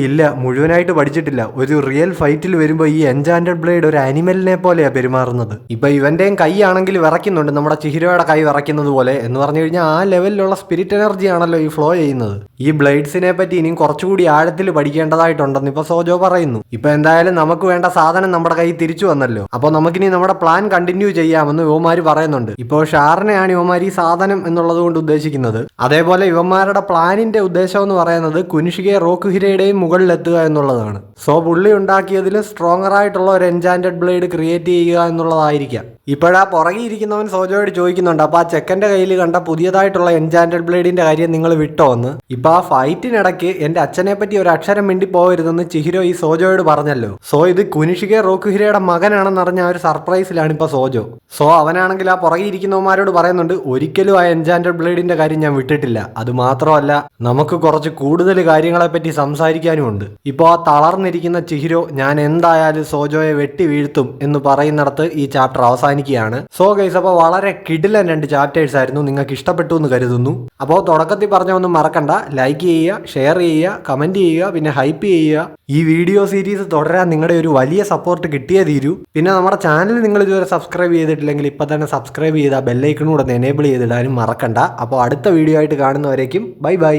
ഇല്ല, മുഴുവനായിട്ട് പഠിച്ചിട്ടില്ല. ഒരു റിയൽ ഫൈറ്റിൽ വരുമ്പോൾ ഈ എൻചാന്റഡ് ബ്ലേഡ് ഒരു അനിമലിനെ പോലെയാ പെരുമാറുന്നത്. ഇപ്പൊ ഇവന്റെയും കൈ ആണെങ്കിൽ വിറയ്ക്കുന്നുണ്ട്, നമ്മുടെ ചിഹിരോയുടെ കൈ വിറയ്ക്കുന്നത് പോലെ. എന്ന് പറഞ്ഞു കഴിഞ്ഞാൽ ആ ലെവലിലുള്ള സ്പിരിറ്റ് എനർജി ആണല്ലോ ഈ ഫ്ലോ ചെയ്യുന്നത്. ഈ ബ്ലേഡ്സിനെ പറ്റി ഇനിയും കുറച്ചുകൂടി ആഴത്തിൽ പഠിക്കേണ്ടതായിട്ടുണ്ടെന്ന് ഇപ്പൊ സോജോ പറയുന്നു. ഇപ്പൊ എന്തായാലും നമുക്ക് വേണ്ട സാധനം നമ്മുടെ കൈ തിരിച്ചു വന്നല്ലോ, അപ്പൊ നമുക്കിനി നമ്മുടെ പ്ലാൻ കണ്ടിന്യൂ ചെയ്യാമെന്ന് യുവമാര് പറയുന്നുണ്ട്. ഇപ്പോൾ ഷാറിനെയാണ് യുവമാർ ഈ സാധനം എന്നുള്ളത് കൊണ്ട് ഉദ്ദേശിക്കുന്നത്. അതേപോലെ യുവന്മാരുടെ പ്ലാനിന്റെ ഉദ്ദേശം എന്ന് പറയുന്നത് കുനിഷികയെ റോക്കുഹിരയുടെയും മുകളിലെത്തുക എന്നുള്ളതാണ്. സോ പുള്ളി ഉണ്ടാക്കിയതിൽ സ്ട്രോങ്ങർ ആയിട്ടുള്ള ഒരു എൻചാന്റഡ് ബ്ലേഡ് ക്രിയേറ്റ് ചെയ്യുക എന്നുള്ളതായിരിക്കാം. ഇപ്പോഴാ പുറകെ ഇരിക്കുന്നവൻ സോജോയോട് ചോദിക്കുന്നുണ്ട്, അപ്പൊ ആ ചെക്കന്റെ കയ്യിൽ കണ്ട പുതിയതായിട്ടുള്ള എൻചാന്റഡ് ബ്ലേഡിന്റെ കാര്യം നിങ്ങൾ വിട്ടോ എന്ന്. ഇപ്പൊ ആ ഫൈറ്റിനിടയ്ക്ക് എന്റെ അച്ഛനെ പറ്റി ഒരു അക്ഷരം മിണ്ടി പോകരുതെന്ന് ചിഹിരോ ഈ സോജോയോട് പറഞ്ഞല്ലോ. സോ ഇത് കുനിഷികെ റോക്കുഹിരയുടെ മകനാണെന്ന് അറിഞ്ഞ ഒരു സർപ്രൈസിലാണ് ഇപ്പൊ സോജോ. സോ അവനാണെങ്കിൽ ആ പുറകെ ഇരിക്കുന്നവന്മാരോട് പറയുന്നുണ്ട്, ഒരിക്കലും ആ എൻചാന്റഡ് ബ്ലേഡിന്റെ കാര്യം ഞാൻ വിട്ടിട്ടില്ല. അത് മാത്രമല്ല, നമുക്ക് കുറച്ച് കൂടുതൽ കാര്യങ്ങളെ പറ്റി സംസാരിക്കാനുമുണ്ട്. ഇപ്പൊ ആ തളർന്നിരിക്കുന്ന ചിഹിരോ ഞാൻ എന്തായാലും സോജോയെ വെട്ടി വീഴ്ത്തും എന്ന് പറയുന്നിടത്ത് ഈ ചാപ്റ്റർ അവസാനിക്കുകയാണ്. സോ ഗൈസ്, അപ്പോൾ വളരെ കിടിലൻ 2 ചാപ്റ്റേഴ്സ് ആയിരുന്നു. നിങ്ങൾക്ക് ഇഷ്ടപ്പെട്ടു എന്ന് കരുതുന്നു. അപ്പോൾ തുടക്കത്തിൽ പറഞ്ഞൊന്നും മറക്കണ്ട. ലൈക്ക് ചെയ്യുക, ഷെയർ ചെയ്യുക, കമൻറ്റ് ചെയ്യുക, പിന്നെ ഹൈപ്പ് ചെയ്യുക. ഈ വീഡിയോ സീരീസ് തുടരാൻ നിങ്ങളുടെ ഒരു വലിയ സപ്പോർട്ട് കിട്ടിയേ തീരൂ. പിന്നെ നമ്മുടെ ചാനൽ നിങ്ങൾ ഇതുവരെ സബ്സ്ക്രൈബ് ചെയ്തിട്ടില്ലെങ്കിൽ ഇപ്പോൾ തന്നെ സബ്സ്ക്രൈബ് ചെയ്താൽ ബെല്ലൈക്കണും കൂടെ ഒന്ന് എനേബിൾ ചെയ്തിടാനും മറക്കണ്ട. അപ്പോൾ അടുത്ത വീഡിയോ ആയിട്ട് കാണുന്നവരേക്കും ബൈ ബൈ.